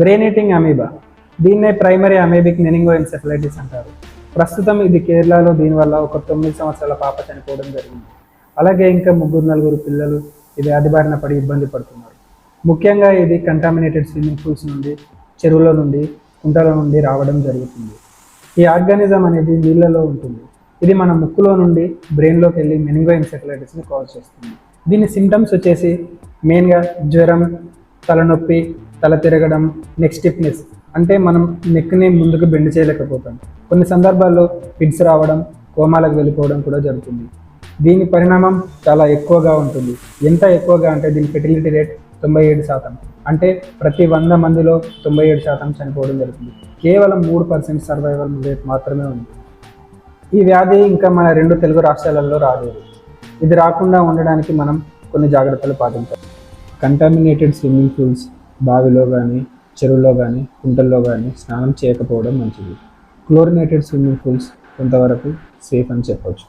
Brain eating amoeba, దీన్నే primary amoebic meningoencephalitis అంటారు. ప్రస్తుతం ఇది కేరళలో దీనివల్ల ఒక 9 సంవత్సరాల పాప చనిపోవడం జరిగింది. అలాగే ఇంకా 3-4 పిల్లలు ఈ వ్యాధి బారిన పడి ఇబ్బంది పడుతున్నారు. ముఖ్యంగా ఇది కంటామినేటెడ్ స్విమ్మింగ్ పూల్స్ నుండి, చెరువుల నుండి, కుంటల నుండి రావడం జరుగుతుంది. ఈ ఆర్గానిజం అనేది నీళ్ళలో ఉంటుంది. ఇది మన ముక్కులో నుండి బ్రెయిన్లోకి వెళ్ళి మెనింగోఎన్సెఫలైటిస్ని కాజ్ చేస్తుంది. దీని సిమ్టమ్స్ వచ్చేసి మెయిన్గా జ్వరం, తలనొప్పి, తల తిరగడం, నెక్ స్టిఫ్నెస్, అంటే మనం నెక్ని ముందుకు బెండ్ చేయలేకపోతాం. కొన్ని సందర్భాల్లో ఫిట్స్ రావడం, కోమాలకు వెళ్ళిపోవడం కూడా జరుగుతుంది. దీని పరిణామం చాలా ఎక్కువగా ఉంటుంది. ఎంత ఎక్కువగా అంటే దీని ఫెర్టిలిటీ రేట్ 97%. అంటే ప్రతి 100 మందిలో 97% చనిపోవడం జరుగుతుంది. కేవలం 3% సర్వైవల్ రేట్ మాత్రమే ఉంది. ఈ వ్యాధి ఇంకా మన 2 తెలుగు రాష్ట్రాలలో రాలేదు. ఇది రాకుండా ఉండడానికి మనం కొన్ని జాగ్రత్తలు పాటించాలి. కంటామినేటెడ్ స్విమ్మింగ్ పూల్స్, బావిలో కానీ, చెరువులో కానీ, కుంటల్లో కానీ స్నానం చేయకపోవడం మంచిది. క్లోరినేటెడ్ స్విమ్మింగ్ పూల్స్ కొంతవరకు సేఫ్ అని చెప్పొచ్చు.